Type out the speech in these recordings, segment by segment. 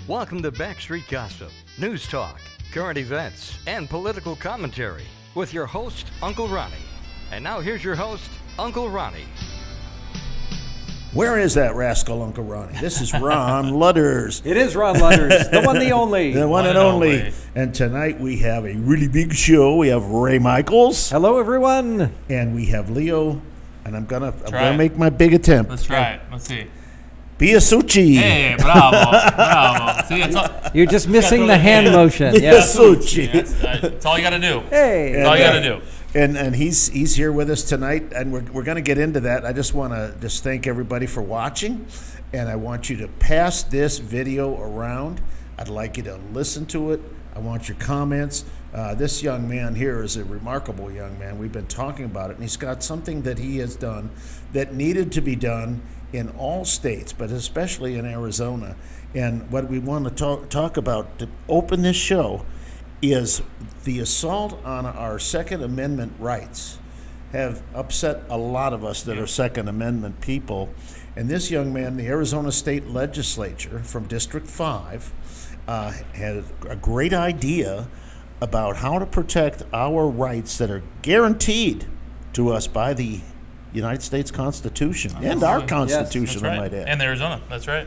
Welcome to Backstreet Gossip, news talk, current events, and political commentary with your host, Uncle Ronnie. And now here's your host, Uncle Ronnie. Where is that rascal, Uncle Ronnie? This is Ron Ludders. It is Ron Ludders, the one, the only. The one and only. And tonight we have a really big show. We have Ray Michaels. Hello, everyone. And we have Leo, and I'm gonna make my big attempt. Let's try it. Let's see. Biasiucci. Hey, bravo. See, you're just missing the hand motion. Biasiucci. That's all you got to do. Hey. That's all you got to do. And he's here with us tonight, and we're going to get into that. I just want to thank everybody for watching, and I want you to pass this video around. I'd like you to listen to it. I want your comments. This young man here is a remarkable young man. We've been talking about it, and he's got something that he has done that needed to be done in all states, but especially in Arizona. And what we want to talk about to open this show is the assault on our Second Amendment rights have upset a lot of us that are Second Amendment people. And this young man, the Arizona State Legislature from District 5, had a great idea about how to protect our rights that are guaranteed to us by the United States Constitution and our Constitution, right. I might add. And Arizona, that's right.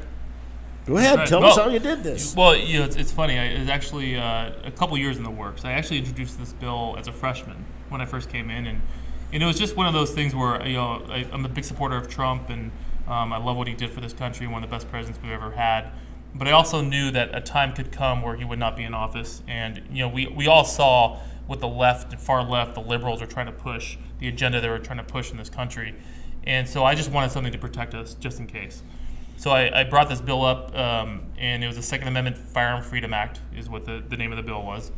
Go ahead, tell us how you did this. Well, it's funny. It was actually a couple years in the works. I actually introduced this bill as a freshman when I first came in, and it was just one of those things where I'm a big supporter of Trump, and I love what he did for this country, one of the best presidents we've ever had. But I also knew that a time could come where he would not be in office, and we all saw what the left, far left, the liberals are trying to push, the agenda they were trying to push in this country. And so I just wanted something to protect us just in case. So I brought this bill up, and it was the Second Amendment Firearm Freedom Act is what the name of the bill was.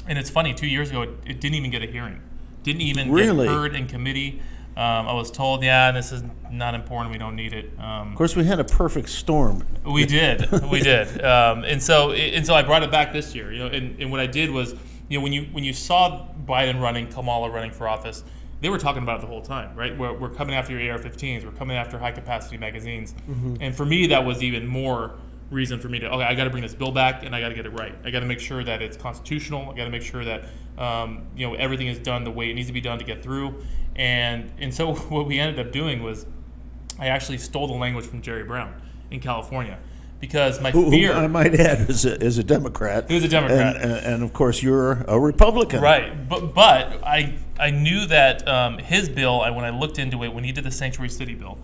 And it's funny, 2 years ago, it didn't even get a hearing. Didn't even get heard in committee. I was told, this is not important, we don't need it. Of course, we had a perfect storm. We did. And so I brought it back this year. And what I did was, when you saw Biden running, Kamala running for office, they were talking about it the whole time, right? We're coming after your AR-15s. We're coming after high-capacity magazines. Mm-hmm. And for me, that was even more reason for me to, I got to bring this bill back, and I got to get it right. I got to make sure that it's constitutional. I got to make sure that everything is done the way it needs to be done to get through. And so what we ended up doing was I actually stole the language from Jerry Brown in California. Because my fear... Who I might add is a Democrat. He was a Democrat. And of course, you're a Republican. Right. But I knew that his bill, when I looked into it, when he did the Sanctuary City bill,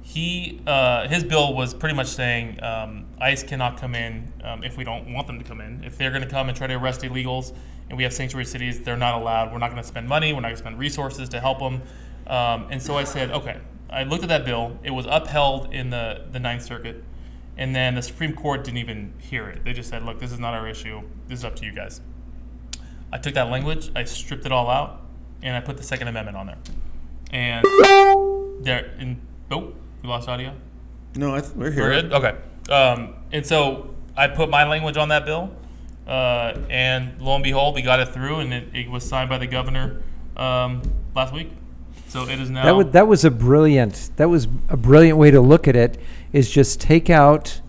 his bill was pretty much saying ICE cannot come in if we don't want them to come in. If they're going to come and try to arrest illegals and we have sanctuary cities, they're not allowed. We're not going to spend money. We're not going to spend resources to help them. And so I said, okay. I looked at that bill. It was upheld in the Ninth Circuit. And then the Supreme Court didn't even hear it. They just said, look, this is not our issue. This is up to you guys. I took that language, I stripped it all out, and I put the Second Amendment on there. And we lost audio? No, we're here. We're good? Okay. And so I put my language on that bill, and lo and behold, we got it through, and it was signed by the governor last week. So it is now. That was a brilliant way to look at it. Is just take out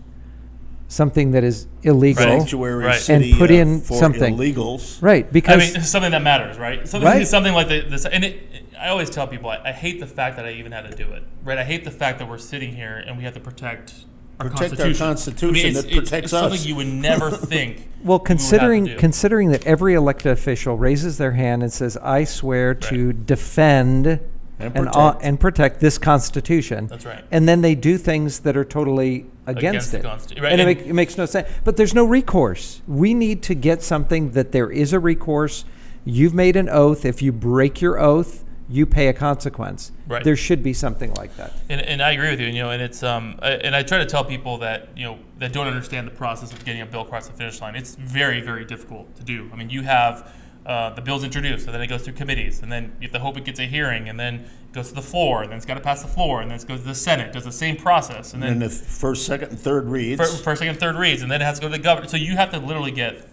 something that is illegal, sanctuary city, and put in for something illegals. Right, because something that matters, right? Something like this. And I always tell people, I hate the fact that I even had to do it, right? I hate the fact that we're sitting here and we have to protect our Constitution that protects it's us. Something you would never think. Well, considering that every elected official raises their hand and says, "I swear to defend." And protect this Constitution. That's right. And then they do things that are totally against it. Right. And it makes no sense. But there's no recourse. We need to get something that there is a recourse. You've made an oath. If you break your oath, you pay a consequence. Right. There should be something like that. And I agree with you. And it's and I try to tell people that that don't understand the process of getting a bill across the finish line. It's very, very difficult to do. I mean, you have. The bill's introduced, and then it goes through committees, and then you have to hope it gets a hearing, and then it goes to the floor, and then it's got to pass the floor, and then it goes to the Senate, does the same process, and then the first, second, and third reads. First, second, third reads, and then it has to go to the governor. So you have to literally get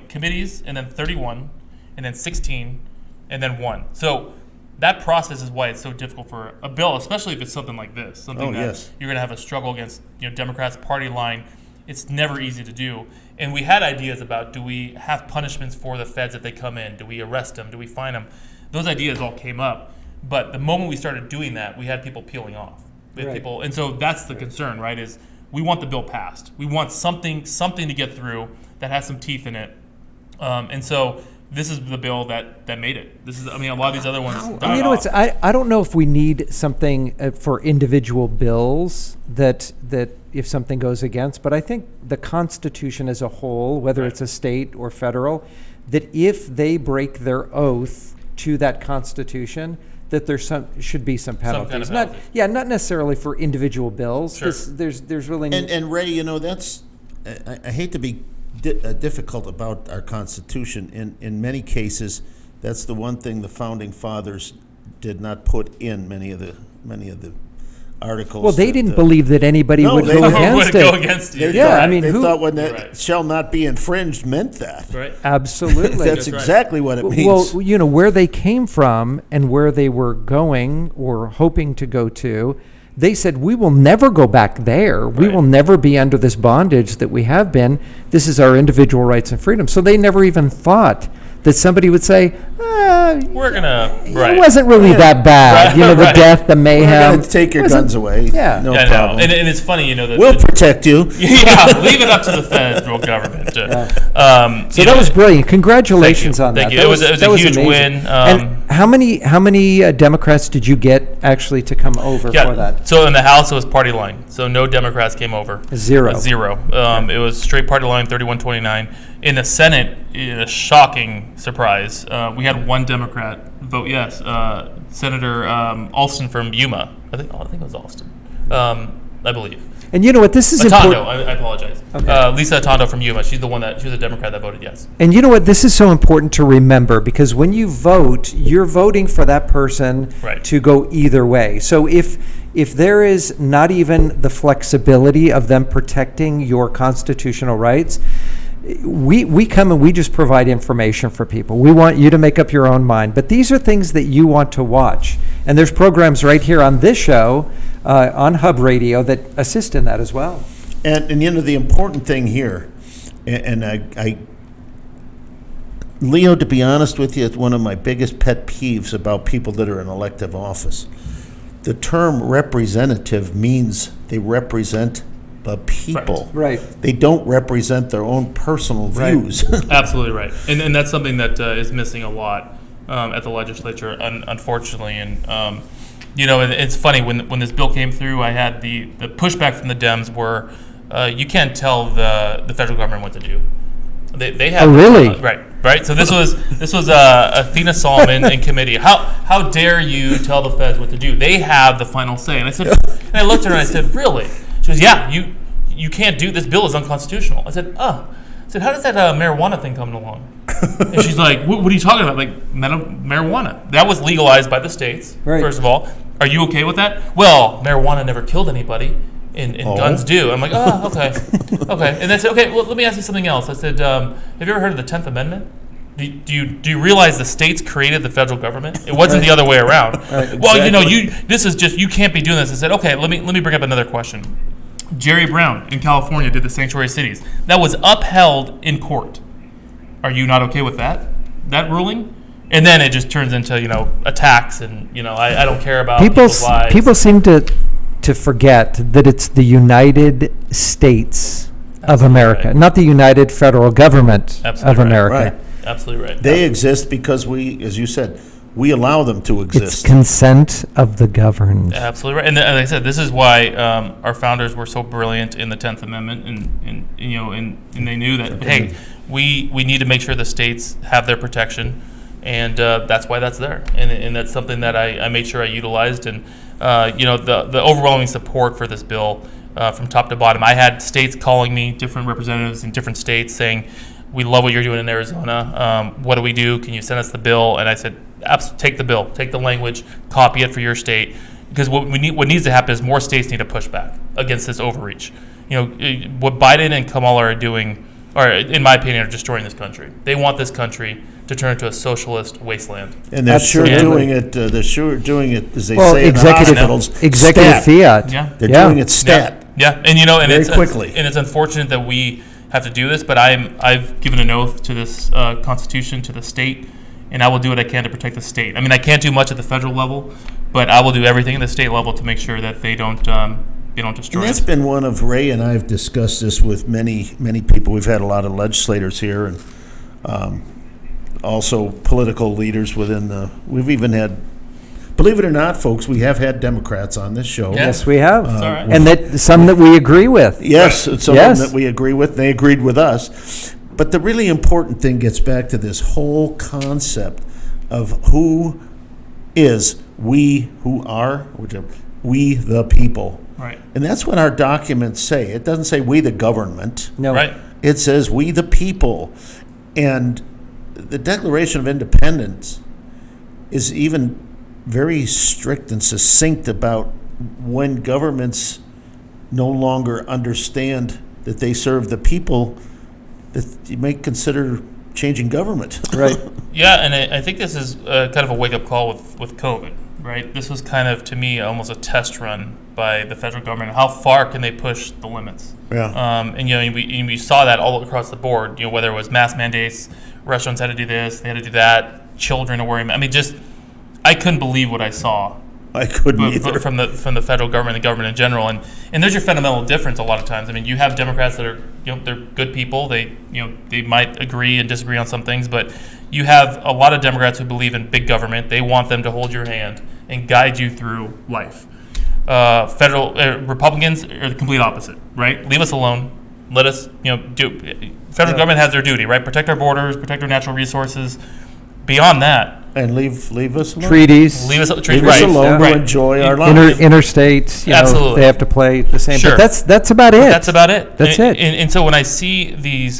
committees, and then 31, and then 16, and then 1. So that process is why it's so difficult for a bill, especially if it's something like this, something that you're going to have a struggle against Democrats' party line. It's never easy to do. And we had ideas about, do we have punishments for the feds if they come in? Do we arrest them? Do we fine them? Those ideas all came up. But the moment we started doing that, we had people peeling off. We had people, and so that's the concern, right? Is we want the bill passed. We want something to get through that has some teeth in it. And so this is the bill that made it. This is, I mean, a lot of these other ones. I don't know if we need something for individual bills that if something goes against, but I think the Constitution as a whole, whether it's a state or federal, that if they break their oath to that Constitution, that there should be some penalties. Some kind of penalty. Not necessarily for individual bills. Sure. There's really And Ray, that's I hate to be difficult about our Constitution. In many cases, that's the one thing the founding fathers did not put in many of the articles. Well, they didn't believe that anybody would go against it. Go against you. They thought when that shall not be infringed meant that. Right. Absolutely. That's exactly what it means. Well, where they came from and where they were going or hoping to go to, they said, we will never go back there. We will never be under this bondage that we have been. This is our individual rights and freedoms. So they never even thought that somebody would say, we're gonna. It wasn't really that bad. The death, the mayhem. We're going to take your guns away. Yeah. No problem. And it's funny, that we'll protect you. Leave it up to the federal government. So that was brilliant. Congratulations on that. Thank you. It was a huge win. And how many Democrats did you get actually to come over for that? So in the House, it was party line. So no Democrats came over. Zero. It was straight party line, 31-29. In the Senate, a shocking surprise. We had one Democrat vote yes. Senator Alston from Yuma. I think it was Alston. I believe. And you know what? This is Atondo, important. I apologize. Okay. Lisa Atondo from Yuma. She was a Democrat that voted yes. And you know what? This is so important to remember because when you vote, you're voting for that person to go either way. So if there is not even the flexibility of them protecting your constitutional rights, we come and we just provide information for people. We want you to make up your own mind. But these are things that you want to watch. And there's programs right here on this show, on Hub Radio, that assist in that as well. And the important thing here, and I Leo, to be honest with you, it's one of my biggest pet peeves about people that are in elective office. The term representative means they represent the people. Right. They don't represent their own personal views. Absolutely right. And that's something that is missing a lot at the legislature, unfortunately. And, and it's funny, when this bill came through, I had the pushback from the Dems were, you can't tell the federal government what to do. They have. Oh, really? Right. So this was Athena Solomon in committee. How dare you tell the feds what to do? They have the final say. And I said, and I looked at her and I said, really? She goes, yeah, you can't do, this bill is unconstitutional. I said, how does that marijuana thing come along? And she's like, what are you talking about? Like, marijuana. That was legalized by the states, first of all. Are you okay with that? Well, marijuana never killed anybody, and guns do. I'm like, okay. Okay. And they said, okay, well, let me ask you something else. I said, have you ever heard of the 10th Amendment? Do you realize the states created the federal government? It wasn't the other way around. Exactly. Well, this is just, you can't be doing this. I said, okay, let me bring up another question. Jerry Brown in California did the sanctuary cities. That was upheld in court. Are you not okay with that ruling? And then it just turns into, attacks and, I don't care about people's lives. People seem to forget that it's the United States of America, not the United Federal Government of America. Right. Absolutely right. They exist because we, as you said, we allow them to exist. It's consent of the governed. Absolutely right. And like I said, this is why our founders were so brilliant in the 10th Amendment, and they knew that, hey, we need to make sure the states have their protection, and that's why that's there. And that's something that I made sure I utilized. And the overwhelming support for this bill from top to bottom. I had states calling me, different representatives in different states, saying, we love what you're doing in Arizona. What do we do? Can you send us the bill? And I said, take the bill, take the language, copy it for your state. Because what needs to happen is more states need to push back against this overreach. What Biden and Kamala are doing, or in my opinion, are destroying this country. They want this country to turn into a socialist wasteland. And they're sure doing it. They're sure doing it, as they say executive, in the hospitals. Executive stat. fiat. Yeah. They're doing it stat. Yeah, and and very it's quickly. and it's unfortunate that we have to do this, but I've given an oath to this Constitution, to the state, and I will do what I can to protect the state. I mean, I can't do much at the federal level, but I will do everything at the state level to make sure that they don't destroy And that's us. been one of Ray and I have discussed this with many people. We've had a lot of legislators here, and also political leaders within the. We've even had, believe it or not, folks, we have had Democrats on this show. Yeah. Yes, we have. That's all right. And that some that we agree with. Yes, it's something Yes. that we agree with. They agreed with us. But the really important thing gets back to this whole concept of who is we, who are, whichever, we the people. Right. And that's what our documents say. It doesn't say we the government. No. Right. It says we the people. And the Declaration of Independence is even very strict and succinct about when governments no longer understand that they serve the people, that you may consider changing government. Right. Yeah, and I think this is kind of a wake-up call with COVID, right? This was kind of, to me, almost a test run by the federal government. How far can they push the limits? Yeah. And we saw that all across the board. Whether it was mask mandates, restaurants had to do this, they had to do that. Children are wearing. I mean, just I couldn't believe what I saw. I couldn't either. From the federal government, the government in general, and there's your fundamental difference a lot of times. I mean, you have Democrats that are they're good people. They they might agree and disagree on some things, but you have a lot of Democrats who believe in big government. They want them to hold your hand and guide you through life. Federal Republicans are the complete opposite, right? Leave us alone. Let us do. Federal government has their duty, right? Protect our borders, protect our natural resources. Beyond that, And leave us alone. Treaties. leave us Leave us alone right. to enjoy our Inter- life. interstates, Absolutely. they have to play the same. Sure. But that's about it. That's about it. That's and, it. And so when I see these,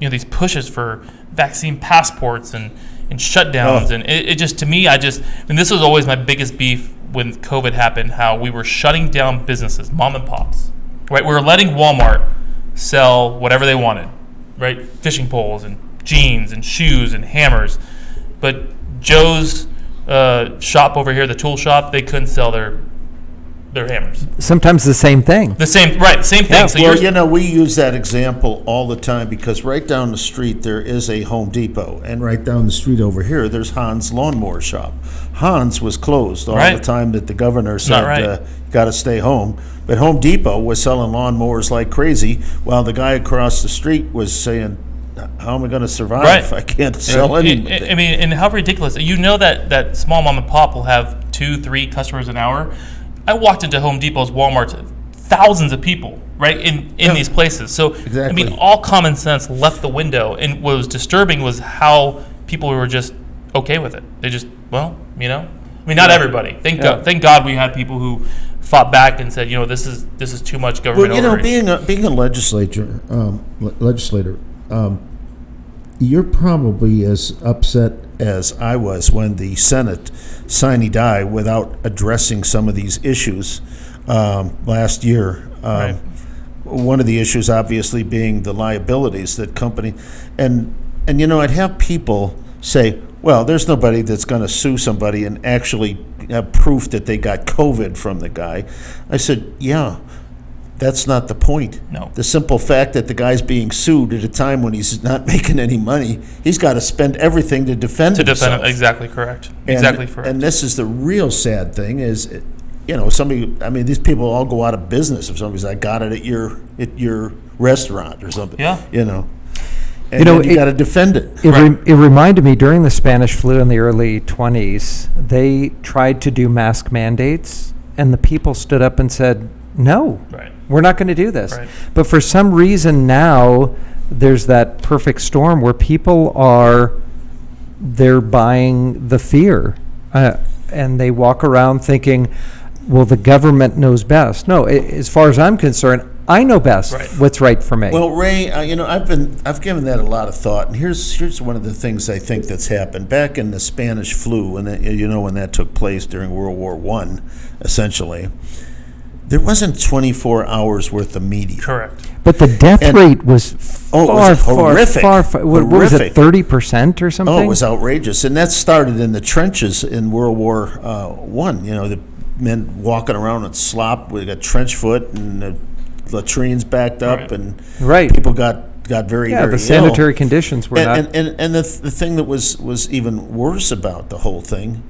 these pushes for vaccine passports and shutdowns, and it just, to me, and this was always my biggest beef when COVID happened, how we were shutting down businesses, mom and pops, right? We were letting Walmart sell whatever they wanted, right? Fishing poles and jeans and shoes and hammers. But Joe's shop over here, the tool shop, they couldn't sell their hammers. Sometimes the same thing. Same thing. Yeah, So Well, we use that example all the time because right down the street there is a Home Depot, and right down the street over here there's Hans Lawnmower Shop. Hans was closed all Right. the time that the governor Not said, right. got to stay home. But Home Depot was selling lawnmowers like crazy, while the guy across the street was saying, how am I going to survive Right. if I can't sell anything? I mean, and how ridiculous. That small mom and pop will have 2-3 customers an hour. I walked into Home Depot's, Walmart's, thousands of people, right, in these places. So, Exactly. I mean, all common sense left the window. And what was disturbing was how people were just okay with it. They just, I mean, not everybody. Thank God we had people who fought back and said, this is too much government overreach. Being a legislator, you're probably as upset as I was when the Senate sine die without addressing some of these issues last year. Right. One of the issues, obviously, being the liabilities that company, and I'd have people say, well, there's nobody that's going to sue somebody and actually have proof that they got COVID from the guy. I said, yeah. That's not the point. No. The simple fact that the guy's being sued at a time when he's not making any money, he's got to spend everything to defend himself. Exactly correct. And this is the real sad thing is, these people all go out of business if somebody's, I got it at your restaurant or something. Yeah. And you got to defend it. It reminded me during the Spanish flu in the early 20s, they tried to do mask mandates, and the people stood up and said, no, Right. we're not going to do this. Right. But for some reason now, there's that perfect storm where people they're buying the fear, and they walk around thinking, well, the government knows best. No, as far as I'm concerned, I know best what's right for me. Well, Ray, I've given that a lot of thought, and here's one of the things I think that's happened back in the Spanish flu, and when that took place during World War I, essentially. There wasn't 24 hours worth of media. Correct. But the death rate was horrific. What was it, 30% or something? Oh, it was outrageous. And that started in the trenches in World War I. men walking around in slop. We got trench foot and the latrines backed up, Right. and Right. people got very, Yeah, very the ill. sanitary conditions were not. And the thing that was even worse about the whole thing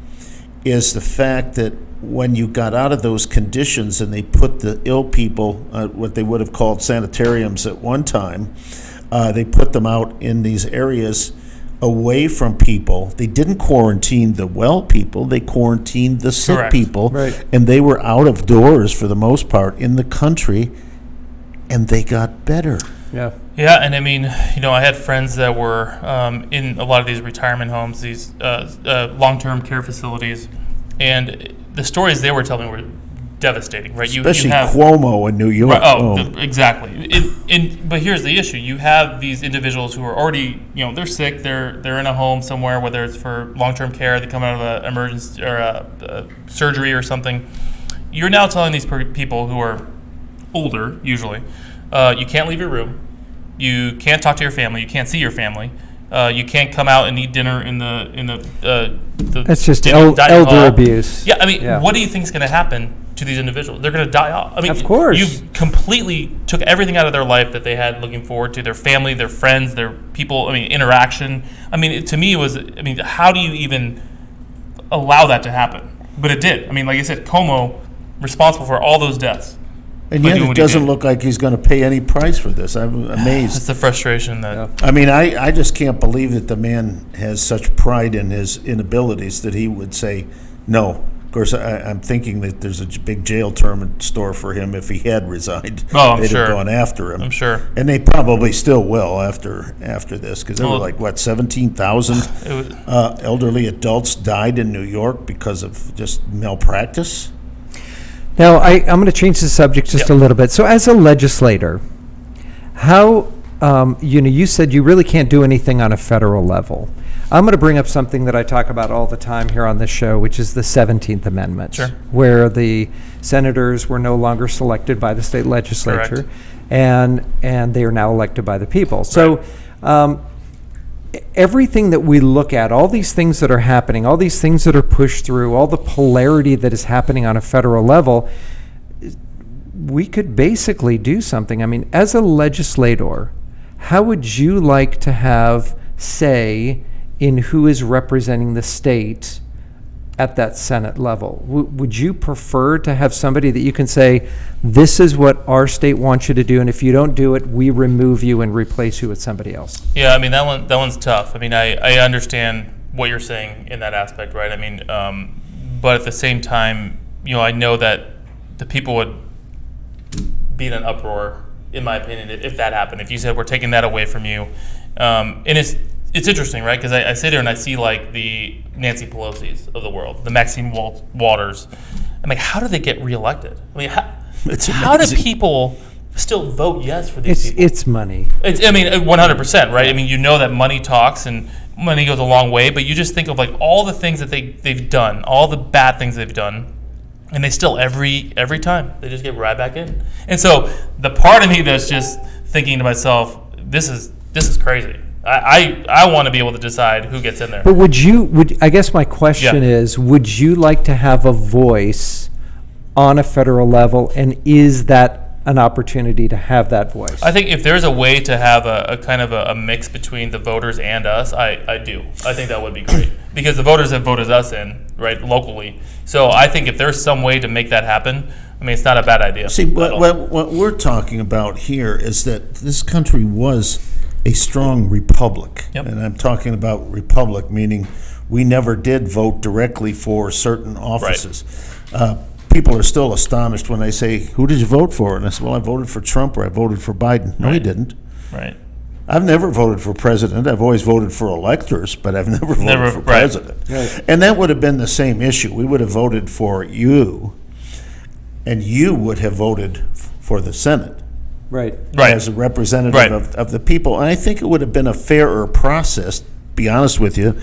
is the fact that when you got out of those conditions and they put the ill people, what they would have called sanitariums at one time, they put them out in these areas away from people. They didn't quarantine the well people, they quarantined the sick Correct. people. Right. And they were out of doors for the most part in the country, and they got better. Yeah. Yeah, and I mean, I had friends that were in a lot of these retirement homes, these long-term care facilities, and the stories they were telling me were devastating, right? Especially you have, Cuomo in New York. Right, exactly. But here's the issue: you have these individuals who are already, they're sick, they're in a home somewhere, whether it's for long-term care, they come out of an emergency or a surgery or something. You're now telling these people who are older, usually, you can't leave your room. You can't talk to your family. You can't see your family. You can't come out and eat dinner in the That's just dining elder hall. abuse. Yeah, I mean, Yeah. what do you think is going to happen to these individuals? They're going to die off. I mean, Of course. you've completely took everything out of their life that they had looking forward to, their family, their friends, their people. I mean, interaction. I mean, to me, it was. I mean, how do you even allow that to happen? But it did. I mean, like I said, Como responsible for all those deaths. And But yet doing it what he doesn't did. look like he's going to pay any price for this. I'm It's amazed. the frustration that. Yeah. I mean, I just can't believe that the man has such pride in his inabilities that he would say no. Of course, I'm thinking that there's a big jail term in store for him if he had resigned. Oh, I'm They'd sure. have gone after him. I'm sure. And they probably still will after this, because there were Well, like, what, 17,000 It was, elderly adults died in New York because of just malpractice? Now, I'm going to change the subject just a little bit. So, as a legislator, how, you said you really can't do anything on a federal level. I'm going to bring up something that I talk about all the time here on this show, which is the 17th Amendment, Sure. where the senators were no longer selected by the state legislature, and they are now elected by the people. So, everything that we look at, all these things that are happening, all these things that are pushed through, all the polarity that is happening on a federal level, we could basically do something. I mean, as a legislator, how would you like to have say in who is representing the state at that Senate level? Would you prefer to have somebody that you can say, this is what our state wants you to do, and if you don't do it, we remove you and replace you with somebody else? Yeah, I mean, that one's tough. I mean, I understand what you're saying in that aspect, right? I mean, but at the same time, I know that the people would be in an uproar, in my opinion, if that happened. If you said, we're taking that away from you. And it's interesting, right? Because I sit there and I see like the Nancy Pelosi's of the world, the Maxine Waters. I'm like, how do they get reelected? I mean, how do people still vote yes for these people? It's money. I mean, 100%, right? I mean, that money talks and money goes a long way, but you just think of like all the things that they've done, all the bad things they've done, and they still every time they just get right back in. And so the part of me that's just thinking to myself, this is crazy. I want to be able to decide who gets in there. But I guess my question is, would you like to have a voice on a federal level, and is that an opportunity to have that voice? I think if there's a way to have a kind of a mix between the voters and us, I do. I think that would be great, because the voters have voted us in, right, locally. So I think if there's some way to make that happen, I mean, it's not a bad idea. See, what we're talking about here is that this country was a strong republic. Yep. And I'm talking about republic, meaning we never did vote directly for certain offices. People are still astonished when I say, who did you vote for? And I say, well, I voted for Trump or I voted for Biden. No, you didn't. Right. I've never voted for president. I've always voted for electors, but I've never voted for president. Right. And that would have been the same issue. We would have voted for you, and you would have voted for the Senate. Right. As a representative of the people. And I think it would have been a fairer process, to be honest with you,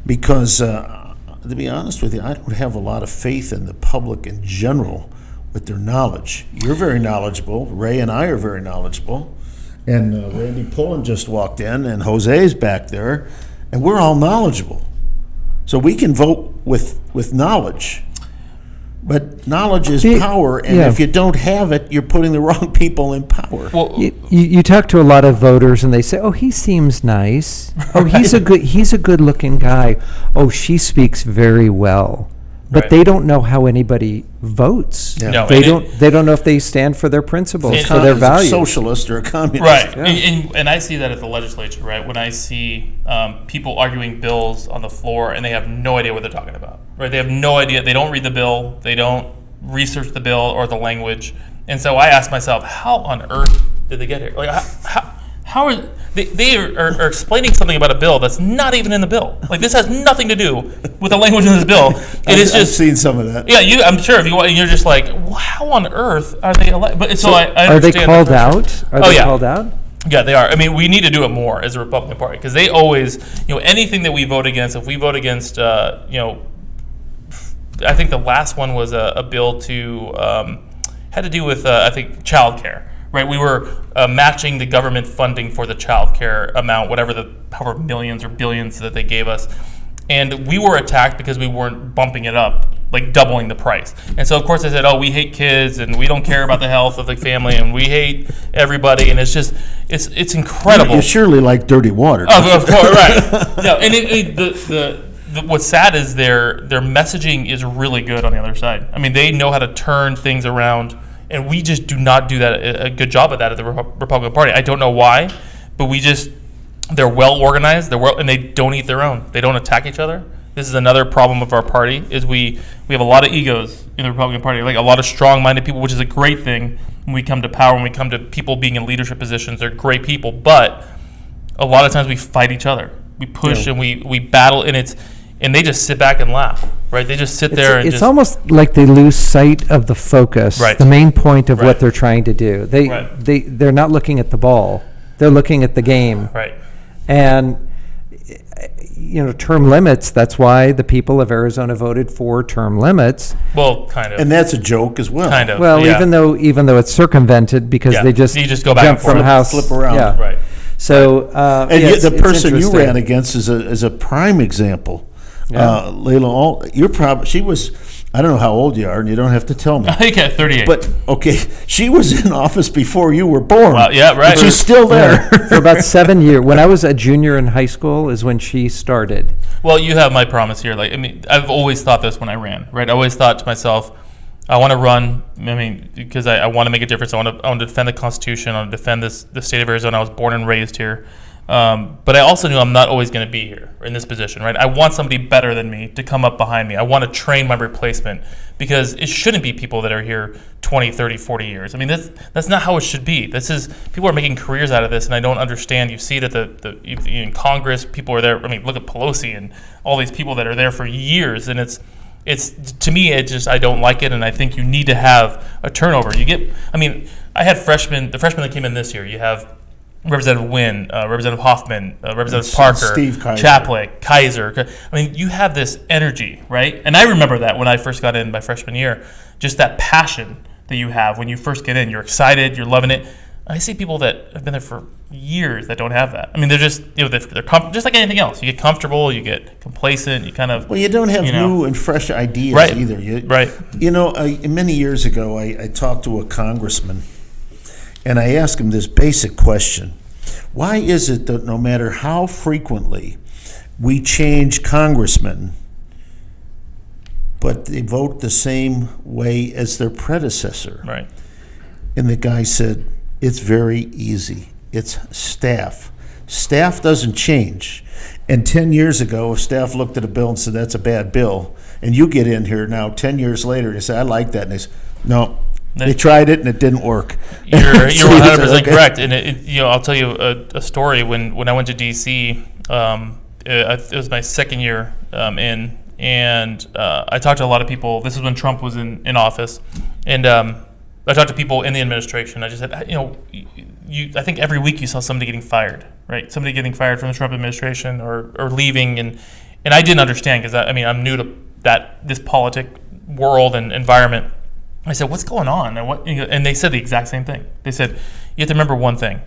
because, to be honest with you, I don't have a lot of faith in the public in general with their knowledge. You're very knowledgeable. Ray and I are very knowledgeable. And Randy Pullen just walked in, and Jose's back there, and we're all knowledgeable. So we can vote with knowledge. But knowledge is The- power, and yeah. if you don't have it, you're putting the wrong people in power. Well, You talk to a lot of voters and they say, "Oh, he seems nice. Oh, he's a good-looking guy. Oh, she speaks very well." But Right. they don't know how anybody votes. Yeah. No, They and don't know if they stand for their principles, And- for their Is a values. socialist or a communist. right, Yeah. and I see that at the legislature, right? When I see people arguing bills on the floor and they have no idea what they're talking about, right? They have no idea. They don't read the bill. They don't research the bill or the language. And so I ask myself, how on earth did they get here? Like, how are they are explaining something about a bill that's not even in the bill? Like, this has nothing to do with the language in this bill. It is I've just seen some of that. yeah. I'm sure if you and you're just like, well, how on earth are they elected? But so I Are they understand called the pressure. out? Are Oh, they yeah. called out? Yeah, they are. I mean, we need to do it more as a Republican Party because they always, anything that we vote against. If we vote against, I think the last one was a bill to had to do with I think childcare. Right, we were matching the government funding for the child care amount, however millions or billions that they gave us, and we were attacked because we weren't bumping it up, like doubling the price. And so, of course, I said, "Oh, we hate kids, and we don't care about the health of the family, and we hate everybody." And it's just, it's incredible. You surely like dirty water. Of course, right? No, and what's sad is their messaging is really good on the other side. I mean, they know how to turn things around. And we just do not do that a good job of that at the Republican Party. I don't know why, but they're well organized. And they don't eat their own. They don't attack each other. This is another problem of our party is we have a lot of egos in the Republican Party, like a lot of strong-minded people, which is a great thing when we come to power. When we come to people being in leadership positions, they're great people. But a lot of times we fight each other. We push and we battle, and they just sit back and laugh, right? They just sit there and It's just almost like they lose sight of the focus, Right. the main point of Right. what they're trying to do. Right. They're not looking at the ball. They're looking at the game. right. And term limits, that's why the people of Arizona voted for term limits. Well, kind of. And that's a joke as well. Kind of. Well, yeah. even though it's circumvented because Yeah. they just You just go back jump and forth. from house Flip around. Yeah. Right. So And yeah, yet it's the person you interesting. ran against is a prime example. Yeah. Layla, you're probably she was. I don't know how old you are, and you don't have to tell me. I think at 38. But okay, she was in office before you were born. Well, yeah, right. But she's still there. For about 7 years. When I was a junior in high school is when she started. Well, you have my promise here. Like, I mean, I've always thought this when I ran, right? I always thought to myself, I want to run. I mean, because I want to make a difference. I want to defend the Constitution. I want to defend the state of Arizona. I was born and raised here. But I also knew I'm not always going to be here in this position, right? I want somebody better than me to come up behind me. I want to train my replacement because it shouldn't be people that are here 20, 30, 40 years. I mean, that's not how it should be. People are making careers out of this, and I don't understand. You see it at in Congress. People are there. I mean, look at Pelosi and all these people that are there for years, and it's to me, I don't like it, and I think you need to have a turnover. I had the freshmen that came in this year. You have Representative Wynn, Representative Hoffman, Representative Parker, Steve Kaiser. Chaplick, Kaiser. I mean, you have this energy, right? And I remember that when I first got in my freshman year, just that passion that you have when you first get in. You're excited, you're loving it. I see people that have been there for years that don't have that. I mean, they're just, they're just like anything else. You get comfortable, you get complacent, you kind of. Well, you don't have new and fresh ideas Right. either. Right. Many years ago, I talked to a congressman, and I asked him this basic question. Why is it that no matter how frequently we change congressmen, but they vote the same way as their predecessor? Right. And the guy said, it's very easy. It's staff. Staff doesn't change. And 10 years ago, if staff looked at a bill and said, that's a bad bill, and you get in here now 10 years later and you say, I like that, and they say, no, they tried it and it didn't work. You're 100% Okay. correct, and I'll tell you a story. When I went to DC, it was my second year in, and I talked to a lot of people. This is when Trump was in office, and I talked to people in the administration. I just said, I think every week you saw somebody getting fired, right? Somebody getting fired from the Trump administration or leaving, and I didn't understand because I'm new to this politic world and environment. I said, what's going on? And they said the exact same thing. They said, you have to remember one thing.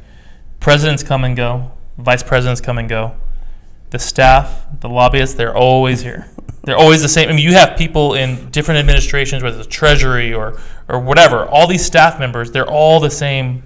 Presidents come and go. Vice presidents come and go. The staff, the lobbyists, they're always here. They're always the same. I mean, you have people in different administrations, whether it's the Treasury or whatever. All these staff members, they're all the same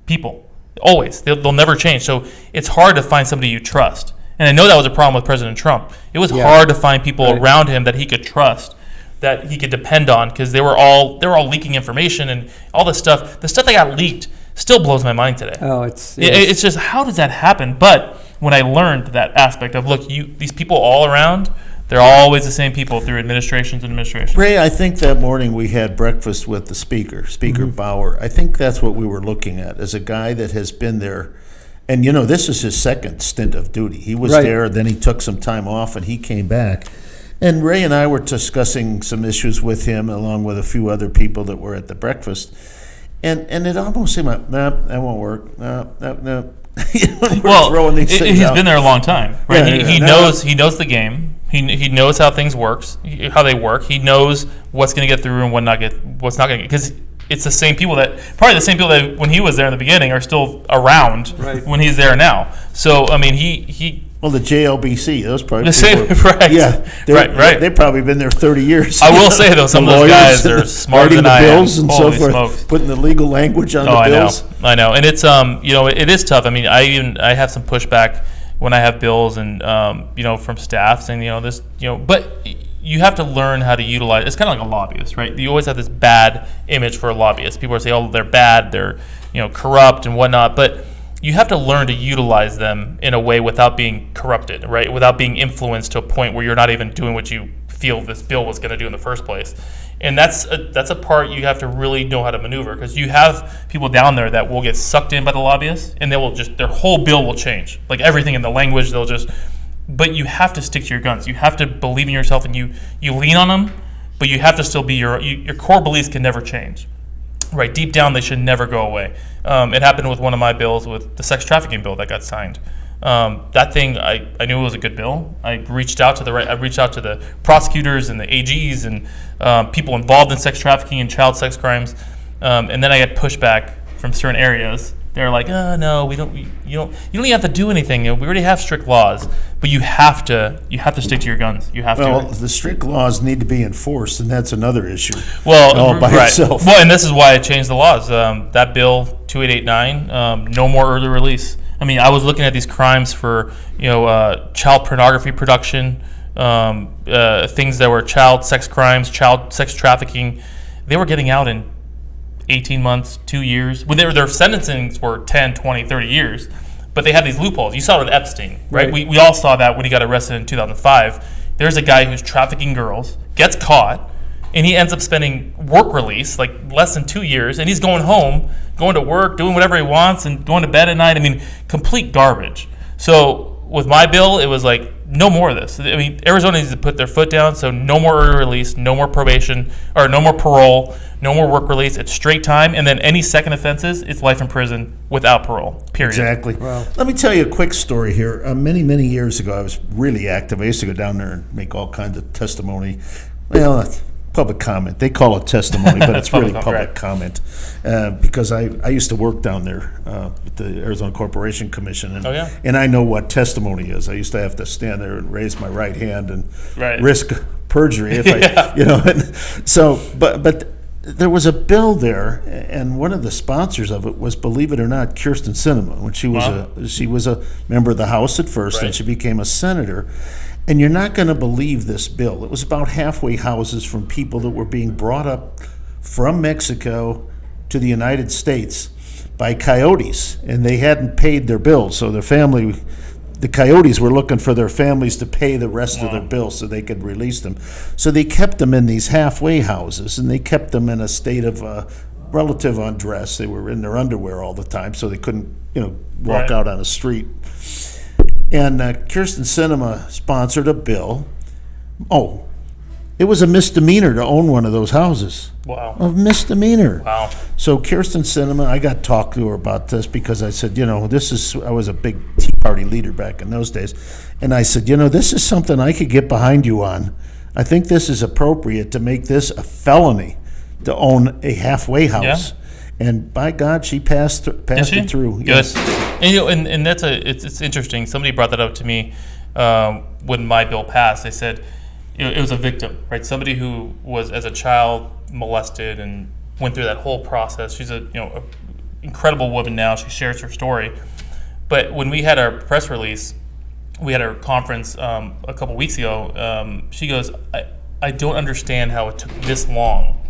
people. Always. They'll never change. So it's hard to find somebody you trust. And I know that was a problem with President Trump. It was hard to find people around him that he could trust, that he could depend on, because they were all leaking information and all this stuff. The stuff that got leaked still blows my mind today. Oh, it's just, how does that happen? But when I learned that aspect of, look, these people all around, they're always the same people through administrations and administrations. Ray, I think that morning we had breakfast with the Speaker Bauer. I think that's what we were looking at, as a guy that has been there. And, this is his second stint of duty. He was there, then he took some time off, and he came back. And Ray and I were discussing some issues with him, along with a few other people that were at the breakfast. And it almost seemed like, no, that won't work. No. Well, throwing these things he's out. Been there a long time, right? Yeah, he knows the game. He knows how things how they work. He knows what's going to get through and what's not going to get. Because it's the same people that when he was there in the beginning are still around when he's there now. So I mean, he well, the JLBC, those probably the same, right? Yeah, right. They've probably been there 30 years. I will say though, some of those guys are smarter than I am. Writing the bills and so forth, smokes. putting the legal language on the bills. I know, and it's it is tough. I mean, I have some pushback when I have bills and from staff saying this, but you have to learn how to utilize. It's kind of like a lobbyist, right? You always have this bad image for a lobbyist. People are saying, oh, they're bad, they're corrupt and whatnot, but you have to learn to utilize them in a way without being corrupted, right? Without being influenced to a point where you're not even doing what you feel this bill was going to do in the first place. And that's a part you have to really know how to maneuver, because you have people down there that will get sucked in by the lobbyists, and their whole bill will change, like everything in the language. But you have to stick to your guns. You have to believe in yourself, and you lean on them, but you have to still be your core beliefs can never change. Right, deep down, they should never go away. It happened with one of my bills, with the sex trafficking bill that got signed. That thing, I knew it was a good bill. I reached out to the prosecutors and the AGs and people involved in sex trafficking and child sex crimes, and then I got pushback from certain areas. They're like, oh no, you don't even have to do anything. We already have strict laws, but you have to stick to your guns. You have to. The strict laws need to be enforced, and that's another issue. Well, all by itself. Well, and this is why I changed the laws. That bill 2889, no more early release. I mean, I was looking at these crimes for child pornography production, things that were child sex crimes, child sex trafficking. They were getting out in 18 months, 2 years. Well, their sentencings were 10, 20, 30 years, but they had these loopholes. You saw it with Epstein, right? We all saw that when he got arrested in 2005. There's a guy who's trafficking girls, gets caught, and he ends up spending work release, like less than 2 years, and he's going home, going to work, doing whatever he wants, and going to bed at night. I mean, complete garbage. So with my bill, it was like, no more of this. I mean, Arizona needs to put their foot down, so no more early release, no more probation, or no more parole, no more work release. It's straight time, and then any second offenses, it's life in prison without parole, period. Exactly. Wow. Let me tell you a quick story here. Many, many years ago, I was really active. I used to go down there and make all kinds of testimony. Well, that's public comment. They call it testimony, but it's really public comment, because I used to work down there with the Arizona Corporation Commission, and, and I know what testimony is. I used to have to stand there and raise my right hand and risk perjury if And so, but there was a bill there, and one of the sponsors of it was, believe it or not, Kyrsten Sinema. When she was a member of the House at first, and she became a senator. And you're not going to believe this bill. It was about halfway houses from people that were being brought up from Mexico to the United States by coyotes, and they hadn't paid their bills. So the coyotes were looking for their families to pay the rest of their bills so they could release them. So they kept them in these halfway houses, and they kept them in a state of relative undress. They were in their underwear all the time, so they couldn't, walk out on the street. And Kyrsten Sinema sponsored a bill. Oh, it was a misdemeanor to own one of those houses. Wow. A misdemeanor. Wow. So Kyrsten Sinema, I got talked to her about this because I said, I was a big Tea Party leader back in those days. And I said, this is something I could get behind you on. I think this is appropriate to make this a felony to own a halfway house. Yeah. And by God, she passed it through. Yes. And that's it's interesting. Somebody brought that up to me when my bill passed. They said, it was a victim, right? Somebody who was as a child molested and went through that whole process. She's a incredible woman now. She shares her story. But when we had our press release, we had our conference a couple weeks ago. She goes, I don't understand how it took this long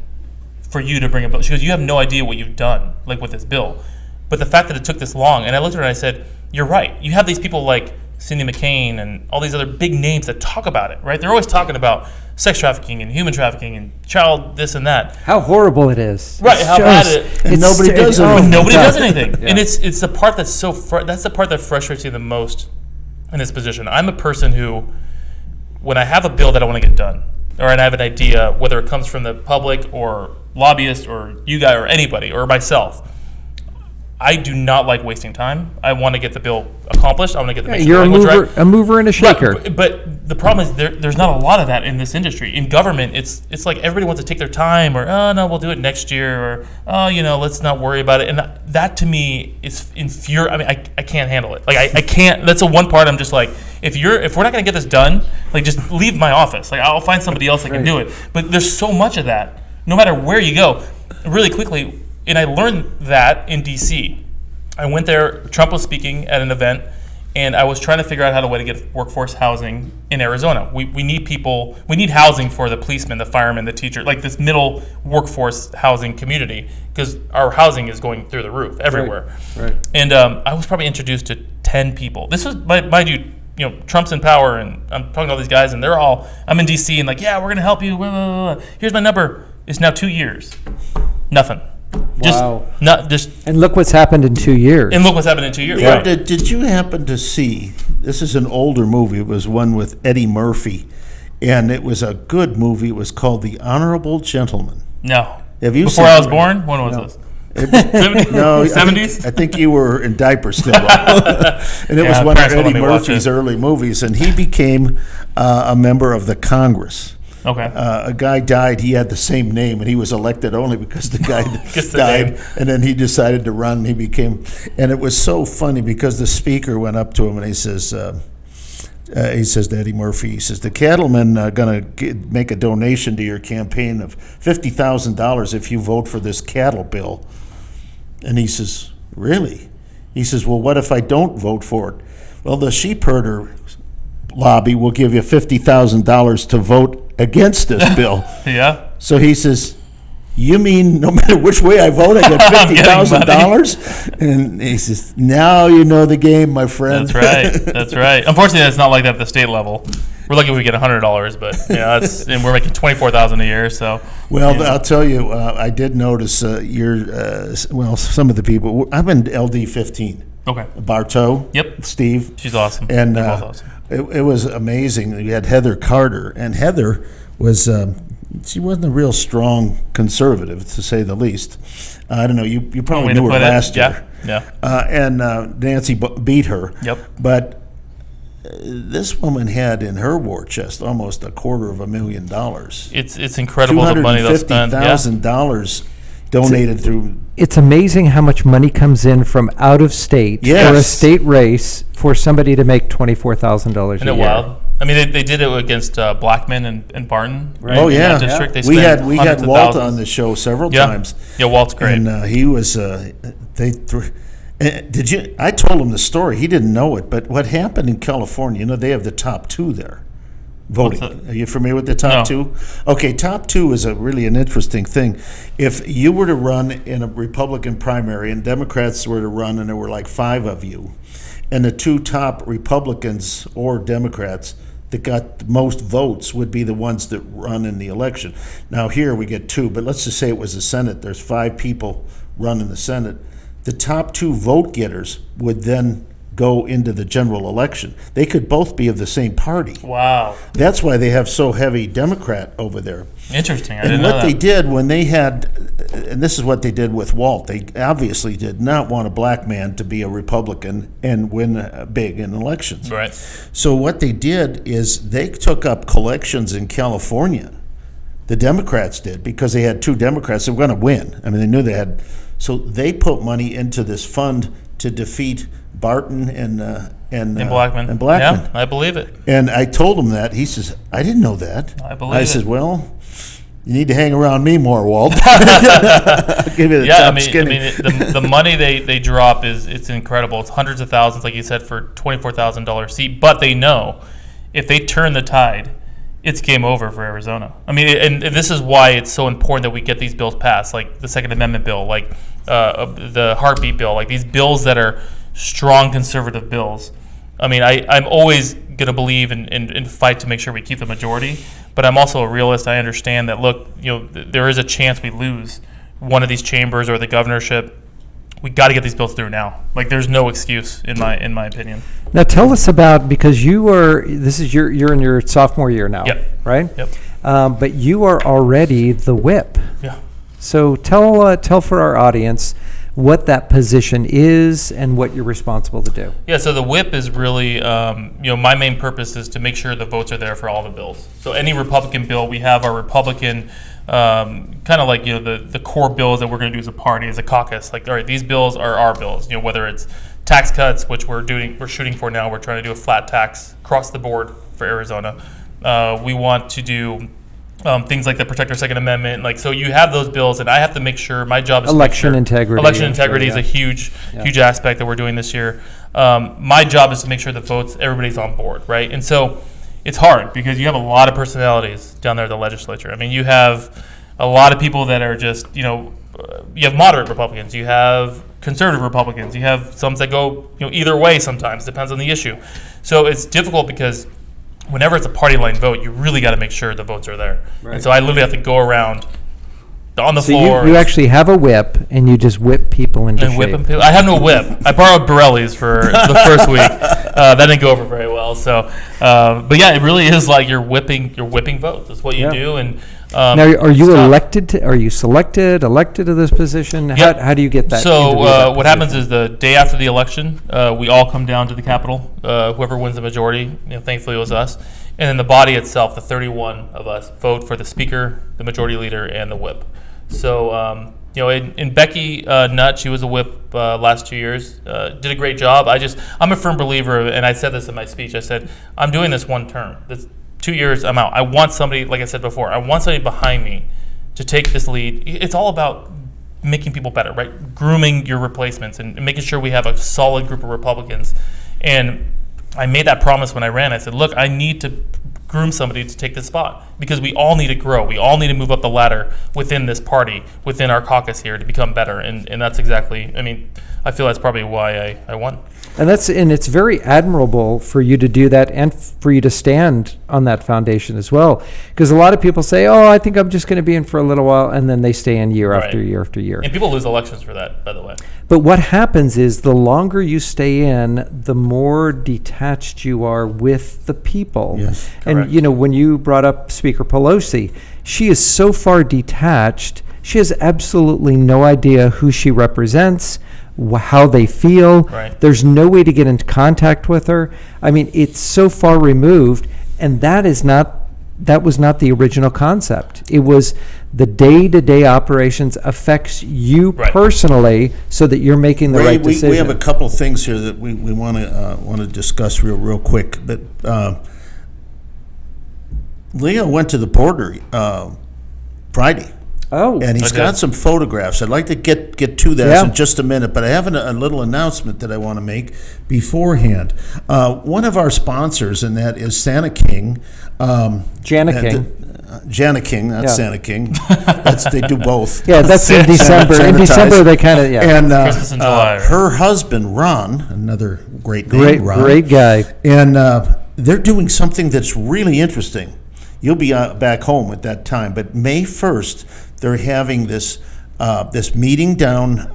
for you to bring a bill. She goes, you have no idea what you've done, like with this bill. But the fact that it took this long, and I looked at her and I said, you're right. You have these people like Cindy McCain and all these other big names that talk about it, right? They're always talking about sex trafficking and human trafficking and child this and that. How horrible it is. Right, how bad it is. And nobody does anything. Nobody does anything. Yeah. And it's the part that's that's the part that frustrates you the most in this position. I'm a person who, when I have a bill that I want to get done, or I have an idea, whether it comes from the public or lobbyists or you guys or anybody or myself, I do not like wasting time. I want to get the bill accomplished. I want to get the language right. A mover and a shaker. But the problem is there's not a lot of that in this industry. In government, it's like everybody wants to take their time, or no, we'll do it next year, or let's not worry about it. And that to me is infuriating. I mean, I can't handle it. Like I can't. That's the one part I'm just like, if we're not going to get this done, like just leave my office. Like I'll find somebody else that can do it. But there's so much of that, no matter where you go. Really quickly. And I learned that in D.C. I went there, Trump was speaking at an event, and I was trying to figure out how to way to get workforce housing in Arizona. We need people, we need housing for the policemen, the firemen, the teacher, like this middle workforce housing community, because our housing is going through the roof everywhere. Right. And I was probably introduced to 10 people. This was, mind you, Trump's in power, and I'm talking to all these guys, and I'm in D.C. and like, yeah, we're going to help you. Blah, blah, blah. Here's my number. It's now 2 years. Nothing. Wow. And look what's happened in 2 years. Yeah, Right. did you happen to see, this is an older movie, it was one with Eddie Murphy, and it was a good movie. It was called The Honorable Gentleman. No. Have you Before seen I was it? born? When was this? 70s? No, 70s? I think you were in diapers still. And it was one of Eddie Murphy's early movies, and he became a member of the Congress. Okay. A guy died. He had the same name, and he was elected only because the guy died. And then he decided to run. And he became, and it was so funny because the speaker went up to him and he says to Eddie Murphy, he says, the cattlemen are going to make a donation to your campaign of $50,000 if you vote for this cattle bill. And he says, really? He says, well, what if I don't vote for it? Well, the sheep herder lobby will give you $50,000 to vote against this bill. Yeah. So he says, you mean no matter which way I vote, I get $50,000? And he says, now you know the game, my friend. That's right. Unfortunately, that's not like that at the state level. We're lucky if we get $100, but and we're making $24,000 a year. So, well, I'll tell you, I did notice some of the people. I'm in LD 15. Okay. Bartow. Yep. Steve. She's awesome. And They're both awesome. It was amazing. We had Heather Carter, and Heather was she wasn't a real strong conservative, to say the least. I don't know. You probably knew her last year. Yeah. And Nancy beat her. Yep. But this woman had in her war chest almost $250,000. It's incredible the money they'll spend. $250,000 donated through. It's amazing how much money comes in from out of state for a state race for somebody to make $24,000 a year. Isn't it wild? I mean, they did it against Blackman and Barton. Right. Oh yeah, district. They we had hundreds of Walt thousands. on the show several times. Yeah, Walt's great. And he was did you? I told him the story. He didn't know it, but what happened in California? They have the top two there voting. Are you familiar with the top two? Okay, top two is really an interesting thing. If you were to run in a Republican primary and Democrats were to run, and there were like 5 of you, and the 2 top Republicans or Democrats that got the most votes would be the ones that run in the election. Now here we get 2, but let's just say it was the Senate. There's 5 people running the Senate. The top 2 vote getters would then go into the general election. They could both be of the same party. Wow. That's why they have so heavy Democrat over there. Interesting. I And didn't know what that. they did when they had, and this is what they did with Walt, they obviously did not want a black man to be a Republican and win big in elections. Right. So what they did is they took up collections in California. The Democrats did, because they had 2 Democrats that were going to win. I mean, they knew they had. So they put money into this fund to defeat Barton and Blackman. And Blackman. Yeah, I believe it. And I told him that. He says, I didn't know that. I believe it. said, well, you need to hang around me more, Walt. I'll give you the top skinny. The money they drop it's incredible. It's hundreds of thousands, like you said, for $24,000 seat. But they know if they turn the tide, it's game over for Arizona. I mean, and this is why it's so important that we get these bills passed, like the Second Amendment bill, like the heartbeat bill, like these bills that are strong conservative bills. I mean, I'm always going to believe and fight to make sure we keep the majority, but I'm also a realist. I understand that, look, there is a chance we lose one of these chambers or the governorship. We got to get these bills through now. Like, there's no excuse in my opinion. Now tell us about, because you're in your sophomore year now, Yep. right? Yep. But you are already the whip. Yeah. So tell for our audience what that position is and what you're responsible to do. Yeah, so the whip is really, my main purpose is to make sure the votes are there for all the bills. So any Republican bill, we have our Republican, kind of like, the core bills that we're going to do as a party, as a caucus. Like, all right, these bills are our bills. Whether it's tax cuts, which we're shooting for now. We're trying to do a flat tax across the board for Arizona. We want to do things like the Protect Our Second Amendment. Like, so you have those bills, and I have to make sure my job is election integrity. Election integrity is a huge aspect that we're doing this year. My job is to make sure the votes, everybody's on board, right? And so it's hard because you have a lot of personalities down there at the legislature. I mean, you have a lot of people that are just, you have moderate Republicans, you have conservative Republicans, you have some that go, either way sometimes, depends on the issue. So it's difficult because whenever it's a party line vote, you really got to make sure the votes are there. Right. And so I literally have to go around on the floor. So you actually have a whip, and you just whip people into shape. People. I have no whip. I borrowed Borelli's for the first week. That didn't go over very well. So, but yeah, it really is like you're whipping votes. That's what you do. And now, are you elected? Are you elected to this position? Yep. How do you get that? So what happens is the day after the election, we all come down to the Capitol. Whoever wins the majority, thankfully it was us. And then the body itself, the 31 of us, vote for the speaker, the majority leader, and the whip. So, in Becky Nutt, she was a whip last 2 years, did a great job. I'm a firm believer, and I said this in my speech. I said, I'm doing this one term. This 2 years, I'm out. I want somebody, like I said before, I want somebody behind me to take this lead. It's all about making people better, right? Grooming your replacements and making sure we have a solid group of Republicans. And I made that promise when I ran. I said, look, I need to groom somebody to take this spot because we all need to grow. We all need to move up the ladder within this party, within our caucus here to become better. And that's exactly, I feel that's probably why I won. And it's very admirable for you to do that and for you to stand on that foundation as well. Because a lot of people say, I think I'm just going to be in for a little while, and then they stay in year after year after year. And people lose elections for that, by the way. But what happens is the longer you stay in, the more detached you are with the people. Yes, correct. And, when you brought up Speaker Pelosi, she is so far detached, she has absolutely no idea who she represents, how they feel. Right. There's no way to get into contact with her. It's so far removed, and that was not the original concept. It was the day-to-day operations affects you personally, so that you're making the right decision. We have a couple things here that we want to discuss real quick. But Leo went to the border Friday. Oh, and he's got some photographs. I'd like to get to that in just a minute, but I have a little announcement that I want to make beforehand. One of our sponsors, and that is Santa King. Jana King. Jana King, not Santa King. They do both. Yeah, that's in December. In December, they kind of, And Christmas in July. Her husband, Ron, another great name, Ron. Great guy. And they're doing something that's really interesting. You'll be back home at that time, but May 1st, they're having this meeting down.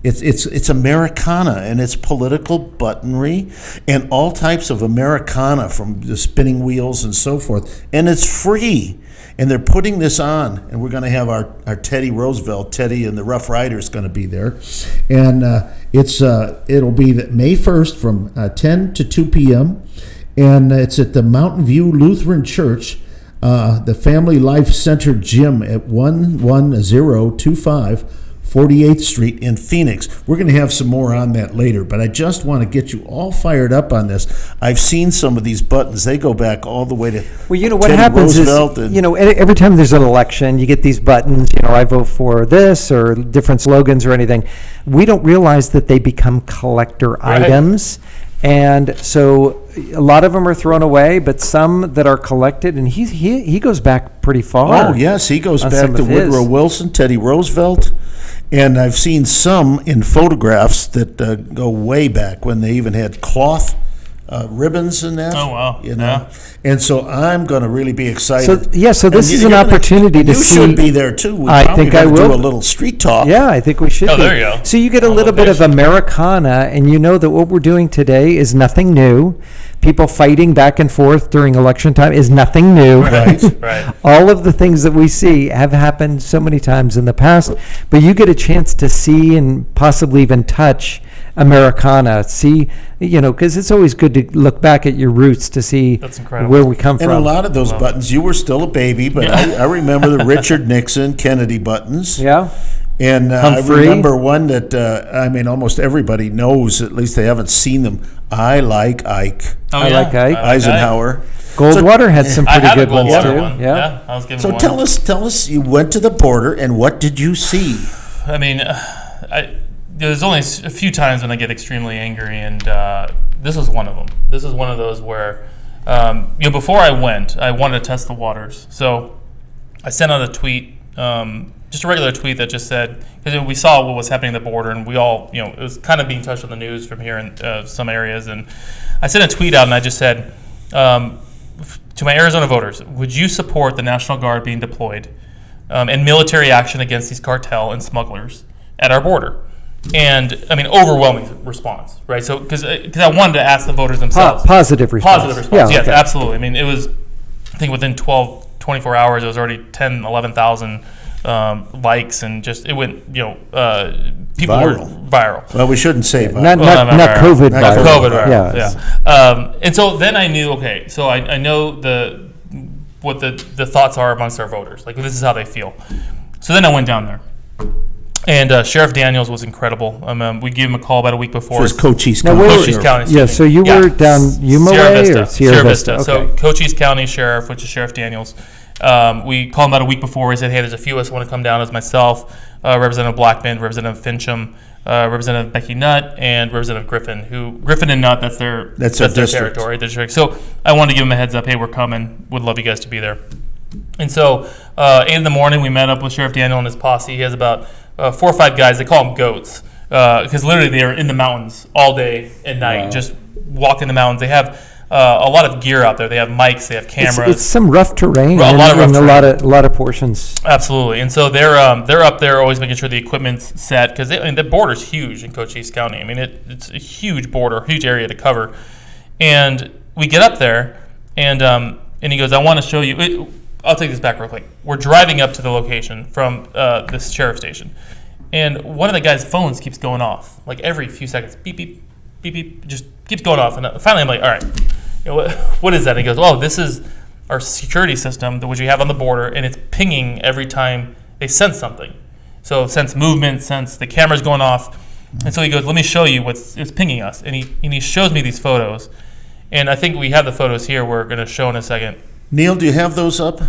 It's Americana, and it's political buttonry and all types of Americana, from the spinning wheels and so forth, and it's free. And they're putting this on, and we're going to have our Teddy Roosevelt, Teddy and the Rough Riders, going to be there, and it'll be May 1st from 10 to 2 p.m. and it's at the Mountain View Lutheran Church. The Family Life Center Gym at 11025 48th Street in Phoenix. We're going to have some more on that later, but I just want to get you all fired up on this. I've seen some of these buttons. They go back all the way to Well, you know, what Teddy happens Roosevelt is, you know, every time there's an election, you get these buttons, you know, I vote for this, or different slogans or anything. We don't realize that they become collector items. And so a lot of them are thrown away, but some that are collected, and he goes back pretty far. Oh, yes, he goes on back some to of his. Woodrow Wilson, Teddy Roosevelt, and I've seen some in photographs that go way back when they even had cloth ribbons and that. Oh, wow. You know? Yeah. And so I'm going to really be excited. So this And is an you're gonna- opportunity to you see. should be there too. We I probably think I gotta do will. a little street talk. Yeah, I think we should Oh, be. there you go. So you get a On little bit of location. Americana, and you know that what we're doing today is nothing new. People fighting back and forth during election time is nothing new. Right. Right. All of the things that we see have happened so many times in the past, but you get a chance to see and possibly even touch Americana. See, you know, because it's always good to look back at your roots to see That's incredible. where we come And from. a lot of those buttons, you were still a baby, but I remember the Richard Nixon, Kennedy buttons. Yeah. And I Humphrey. remember one that, I mean, almost everybody knows, at least they haven't seen them. I like Ike. Oh, I yeah. like Ike. Eisenhower. Goldwater had some I pretty had a good ones Goldwater too. one. Yeah. I was giving So one. tell us, you went to the border, and what did you see? I mean, there's only a few times when I get extremely angry, and this was one of them. This is one of those where, before I went, I wanted to test the waters. So I sent out a tweet, just a regular tweet that just said, because we saw what was happening at the border, and we all, it was kind of being touched on the news from here in some areas, and I sent a tweet out, and I just said, to my Arizona voters, would you support the National Guard being deployed and military action against these cartel and smugglers at our border? And I mean, overwhelming response, right? So, because I wanted to ask the voters themselves. Positive response. Positive response, Yeah, yes, okay. absolutely. I mean, it was, I think within 24 hours, it was already 10, 11,000 likes, and just, it went, people were viral. Well, we shouldn't say viral. Not viral. COVID Not viral. COVID viral, Yeah. yeah. And so then I knew, okay, so I know what the thoughts are amongst our voters. Like, this is how they feel. So then I went down there. And Sheriff Daniels was incredible. We gave him a call about a week before. It was Cochise Now, County. where- Cochise County. Yeah, excuse so me. you were down Yuma way or Sierra Vista? So Okay. Cochise County Sheriff, which is Sheriff Daniels, we called him about a week before. He said, hey, there's a few of us want to come down as myself, Representative Blackman, Representative Fincham, Representative Becky Nutt, and Representative Griffin. Griffin and Nutt, that's their district. territory, district. So I wanted to give them a heads up. Hey, we're coming. Would love you guys to be there. And so 8 in the morning, we met up with Sheriff Daniel and his posse. He has about 4 or 5 guys. They call them goats because literally they are in the mountains all day and night, just walking the mountains. They have a lot of gear out there. They have mics. They have cameras. It's some rough terrain. A lot of rough and terrain. a lot of portions. Absolutely, and so they're up there always making sure the equipment's set because the border's huge in Cochise County. I mean, it's a huge border, huge area to cover. And we get up there, and he goes, "I want to show you." I'll take this back real quick. We're driving up to the location from this sheriff station, and one of the guys' phones keeps going off like every few seconds. Beep beep, beep beep, just keeps going off. And finally, I'm like, "All right, what is that?" And he goes, "Oh, this is our security system, which we have on the border, and it's pinging every time they sense something. So sense movement, sense the camera's going off." And so he goes, "Let me show you what's pinging us." And he shows me these photos, and I think we have the photos here. We're going to show in a second. Neil, do you have those up?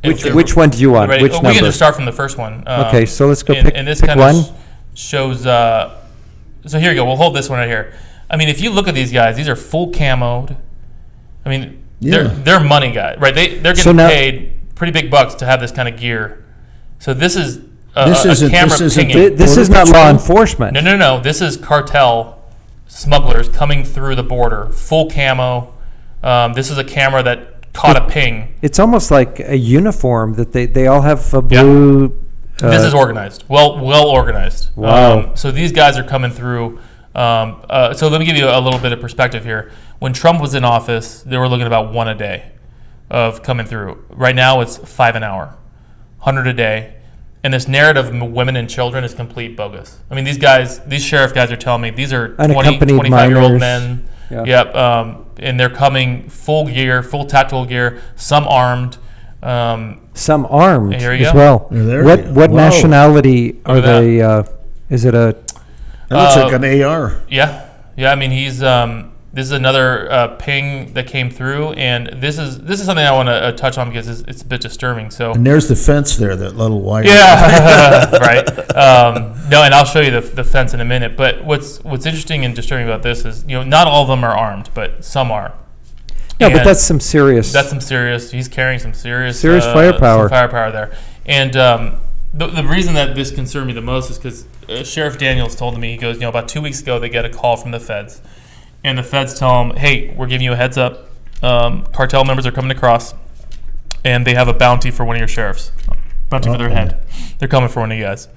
Which one do you want? Ready? Which We number? can just start from the first one. Okay, so let's go and this pick kind one. of shows. So here you go. We'll hold this one right here. I mean, if you look at these guys, these are full camoed. I mean, they're money guys, right? They're getting paid pretty big bucks to have this kind of gear. So this is a camera pinging. This is not law enforcement. No. This is cartel smugglers coming through the border, full camo. This is a camera that caught a ping. It's almost like a uniform that they all have a blue. This is organized, well organized. Wow. So these guys are coming through. So let me give you a little bit of perspective here. When Trump was in office, they were looking at about 1 a day of coming through. Right now, it's 5 an hour, 100 a day. And this narrative of women and children is complete bogus. I mean, these sheriff guys are telling me these are 20, Unaccompanied 25-year-old minors. men. Yeah. Yep. And they're coming full gear, full tactical gear, some armed. Some armed Here you as go. well. Yeah, there What you go. what Whoa. nationality are Look at they? Is it a? It looks like an AR. Yeah. I mean, he's this is another ping that came through, and this is something I want to touch on because it's a bit disturbing. So And there's the fence there, that little wire. yeah, right. No, and I'll show you the fence in a minute. But what's interesting and disturbing about this is, not all of them are armed, but some are. No, but And that's some serious. That's some serious. He's carrying some serious firepower. Some firepower there. And the reason that this concerned me the most is because Sheriff Daniels told me, he goes, about 2 weeks ago they get a call from the feds, and the feds tell him, hey, we're giving you a heads up. Cartel members are coming across, and they have a bounty for one of your sheriffs, bounty for their head. They're coming for one of you guys.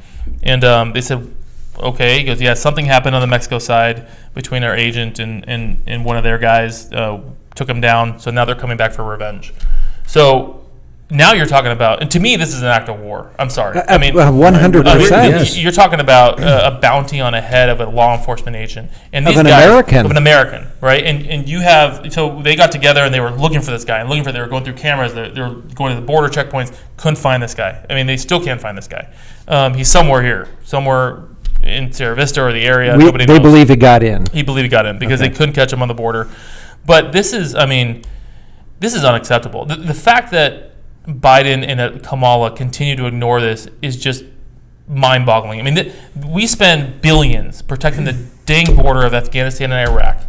And they said, okay. He goes, yeah, something happened on the Mexico side between our agent and one of their guys. Took him down, so now they're coming back for revenge. So now you're talking about, and to me, this is an act of war. I'm sorry. I mean, 100%. Yes. You're talking about a bounty on a head of a law enforcement agent, and these Of an guys, American. of an American, right? And you have, so they got together and they were looking for this guy, and they were going through cameras, they were going to the border checkpoints, couldn't find this guy. I mean, they still can't find this guy. He's somewhere here, somewhere in Sierra Vista or the area. Nobody They knows. believe he got in. He believed he got in because they couldn't catch him on the border. But this is unacceptable. The fact that Biden and Kamala continue to ignore this is just mind-boggling. I mean, we spend billions protecting the dang border of Afghanistan and Iraq,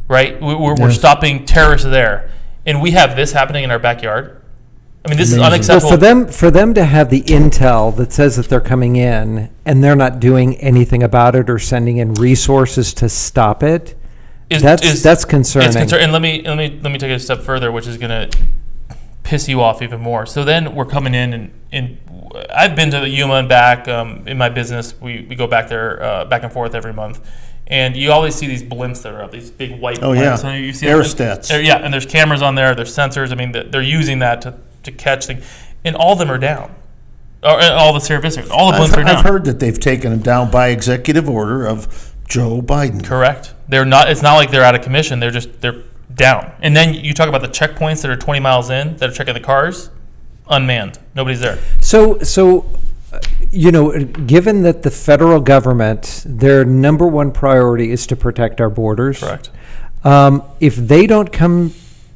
right? We're stopping terrorists there, and we have this happening in our backyard. I mean, this is unacceptable. Well, for them to have the intel that says that they're coming in and they're not doing anything about it or sending in resources to stop it, that's concerning. It's concerning. And let me take it a step further, which is going to piss you off even more. So then we're coming in, and I've been to Yuma and back in my business. We go back there back and forth every month. And you always see these blimps that are up, these big white blimps. yeah. So you see Aerostats. Yeah, and there's cameras on there, there's sensors. I mean, they're using that to catch things. And all of them are down. And all the Sierra Vista, all the blimps are down. I've heard that they've taken them down by executive order of Joe Biden. Correct. They're not. It's not like they're out of commission. They're down. And then you talk about the checkpoints that are 20 miles in that are checking the cars, unmanned. Nobody's there. So given that the federal government, their number one priority is to protect our borders. Correct. If they don't come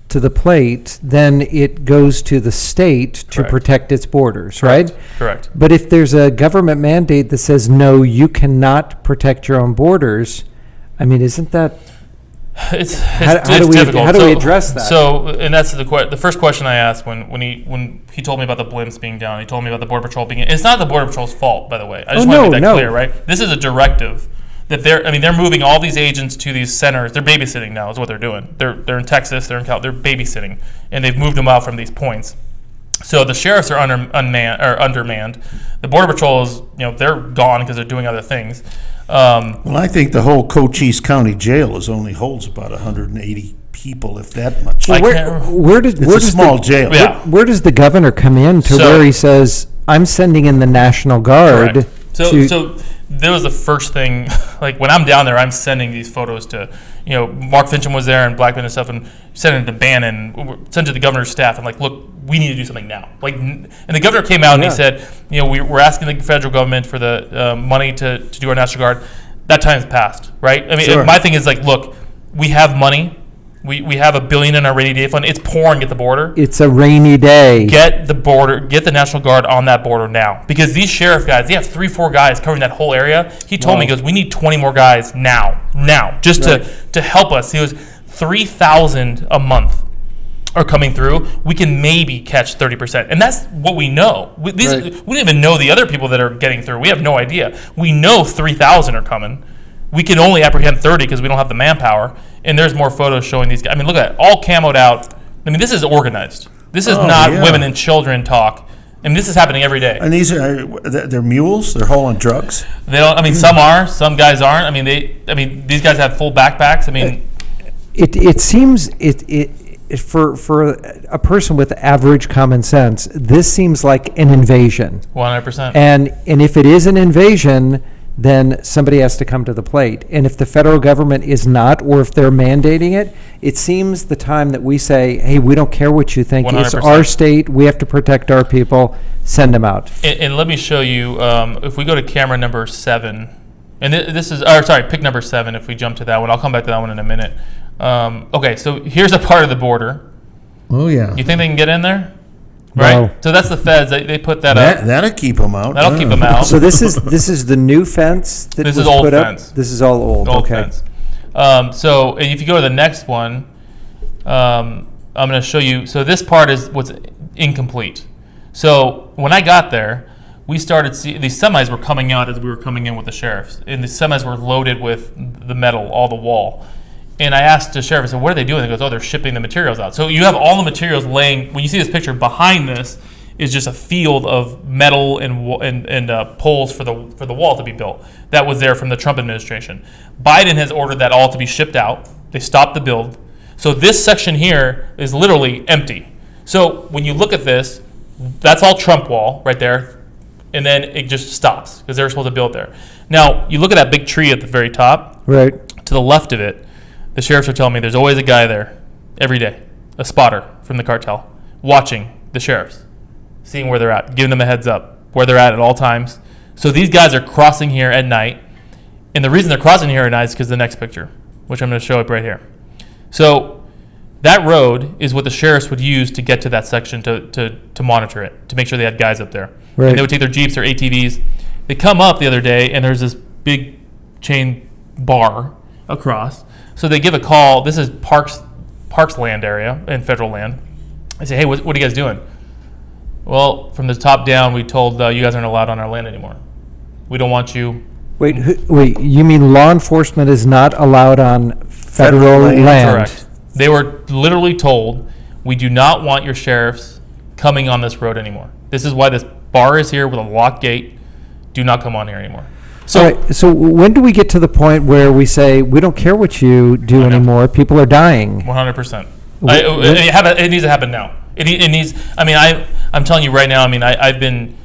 to the plate, then it goes to the state to Correct. protect its borders, right? Correct. But if there's a government mandate that says, no, you cannot protect your own borders, I mean, isn't that... It's How difficult. do we address that? So, and that's the first question I asked when he told me about the blimps being down. He told me about the Border Patrol being. It's not the Border Patrol's fault, by the way. I just want to make that clear, right? This is a directive that they're moving all these agents to these centers. They're babysitting now, is what they're doing. They're in Texas. They're in Cal. They're babysitting, and they've moved them out from these points. So the sheriffs are undermanned. The Border Patrol is, they're gone because they're doing other things. Well, I think the whole Cochise County Jail only holds about 180 people, if that much. It's a small jail. Yeah. Where does the governor come in to where he says, I'm sending in the National Guard? Correct. So that was the first thing. Like when I'm down there, I'm sending these photos to, Mark Fincham was there and Blackman and stuff, and sending it to Bannon, send to the governor's staff. I'm like, look, we need to do something now. And the governor came out and he said, we're asking the federal government for the money to do our National Guard. That time's passed, right? I mean, Sure. My thing is like, look, we have money. We have $1 billion in our rainy day fund. It's pouring at the border. It's a rainy day. Get the National Guard on that border now. Because these sheriff guys, they have 3-4 guys covering that whole area. He told me, he goes, we need 20 more guys now, just to help us. He goes, 3,000 a month are coming through. We can maybe catch 30%. And that's what we know. We don't even know the other people that are getting through. We have no idea. We know 3,000 are coming. We can only apprehend 30 because we don't have the manpower. And there's more photos showing these guys. I mean, look at it, all camoed out. I mean, this is organized. This is not women and children talk. I mean, this is happening every day. And these they're mules. They're hauling drugs. They don't. I mean, some are. Some guys aren't. I mean, these guys have full backpacks. I mean, it seems for a person with average common sense, this seems like an invasion. 100%. And if it is an invasion, then somebody has to come to the plate. And if the federal government is not, or if they're mandating it, it seems the time that we say, hey, we don't care what you think. It's 100%. our state. We have to protect our people. Send them out. And let me show you, if we go to camera number 7, and this is, pick number 7, if we jump to that one. I'll come back to that one in a minute. Okay, so here's a part of the border. Oh, yeah. You think they can get in there? Right? No. So that's the feds. They put that up. That'll keep them out. That'll keep them out. So this is the new fence that This was is old put up? fence. This is all old. Old Okay. fence. So and if you go to the next one, I'm going to show you. So this part is what's incomplete. So when I got there, we started see these semis were coming out as we were coming in with the sheriffs, and the semis were loaded with the metal, all the wall. And I asked the sheriff, I said, what are they doing? He goes, oh, they're shipping the materials out. So you have all the materials laying. When you see this picture, behind this is just a field of metal and poles for the wall to be built. That was there from the Trump administration. Biden has ordered that all to be shipped out. They stopped the build. So this section here is literally empty. So when you look at this, that's all Trump wall right there. And then it just stops because they were supposed to build there. Now, you look at that big tree at the very top. Right. To the left of it, the sheriffs are telling me there's always a guy there every day, a spotter from the cartel, watching the sheriffs, seeing where they're at, giving them a heads up, where they're at all times. So these guys are crossing here at night. And the reason they're crossing here at night is because the next picture, which I'm going to show up right here. So that road is what the sheriffs would use to get to that section to monitor it, to make sure they had guys up there. Right. And they would take their Jeeps or ATVs. They come up the other day, and there's this big chain bar across. So they give a call. This is Parks land area and federal land. I say, hey, what are you guys doing? Well, from the top down, we told you guys aren't allowed on our land anymore. We don't want you. Wait, you mean law enforcement is not allowed on federal land? Correct. They were literally told, we do not want your sheriffs coming on this road anymore. This is why this bar is here with a locked gate. Do not come on here anymore. So, All right, so when do we get to the point where we say, we don't care what you do anymore, people are dying? 100%. It needs to happen now. It needs, I mean, I'm telling you right now, I mean, I've been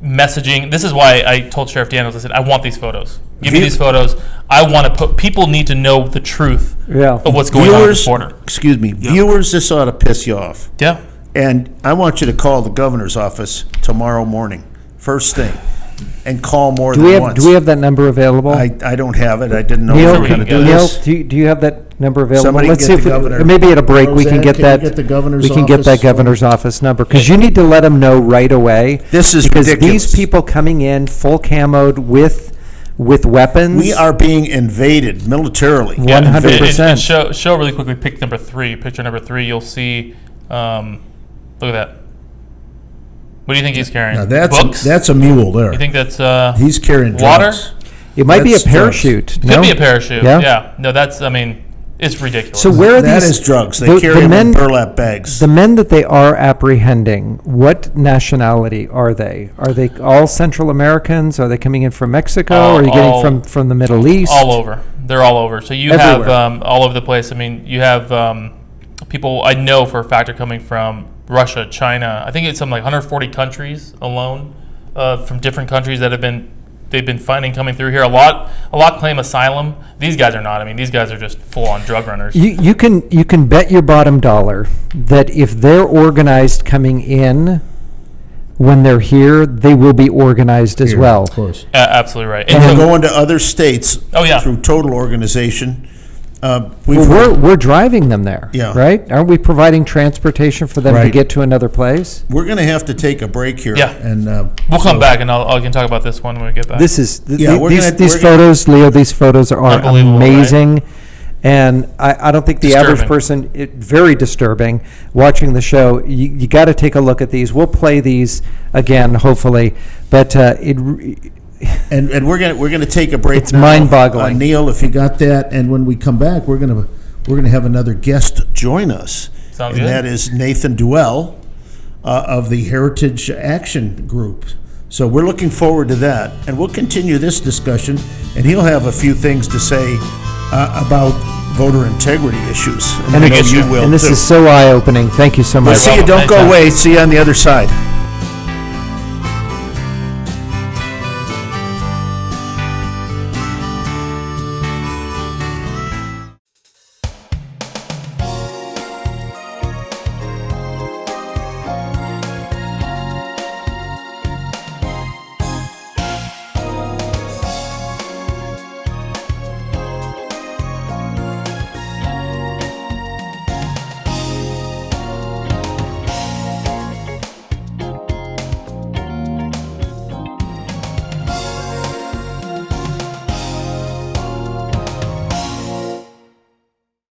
messaging. This is why I told Sheriff Daniels, I said, I want these photos. Give me these photos. I want to people need to know the truth of what's going on at the border. Excuse me. Yeah. Viewers, this ought to piss you off. Yeah. And I want you to call the governor's office tomorrow morning, first thing, and call more than once. Do we have that number available? I don't have it. I didn't know Neil, we were going to do this. Neil, do you have that number available? Somebody Let's get see the if governor. maybe at a break we can Roseanne, get can that. you get the governor's we can get that office? governor's office number because you need to let them know right away. This is because ridiculous. these people coming in full camoed with weapons. We are being invaded militarily. 100%. And show really quickly picture number 3. You'll see, look at that. What do you think he's carrying? Now Books? that's a mule there. You think that's He's carrying water? drugs. It might be a That's drugs. parachute. Could be a parachute. Yeah. Yeah. No, that's, I mean, it's ridiculous. So where are That these? is drugs. They carry them in burlap bags. The men that they are apprehending, what nationality are they? Are they all Central Americans? Are they coming in from Mexico? Are you getting from the Middle East? All over. They're all over. So you Everywhere. have all over the place. I mean, you have people I know for a fact are coming from Russia, China. I think it's something like 140 countries alone from different countries that they've been finding coming through here. A lot claim asylum. These guys are not. I mean, these guys are just full-on drug runners. You can bet your bottom dollar that if they're organized coming in, when they're here, they will be organized as well. Of course. Absolutely right. And so, we're going to other states through total organization. We're driving them there, Yeah. right? Aren't we providing transportation for them to Right. get to another place? We're going to have to take a break here. Yeah. And we'll come back and I can talk about this one when we get back. This is we're these photos, Leo. These photos are Unbelievable, amazing, and I don't think the average person. Very disturbing. Watching the show, you got to take a look at these. We'll play these again, hopefully, but And we're gonna take a break. It's now. mind-boggling. Neil, if you got that, and when we come back, we're gonna have another guest join us. Sounds and good. that is Nathan Duell of the Heritage Action Group. So we're looking forward to that, and we'll continue this discussion. And he'll have a few things to say about voter integrity issues. And I know you will and this too. is so eye-opening. Thank you so much. We'll see you. Don't go Anytime. away. See you on the other side.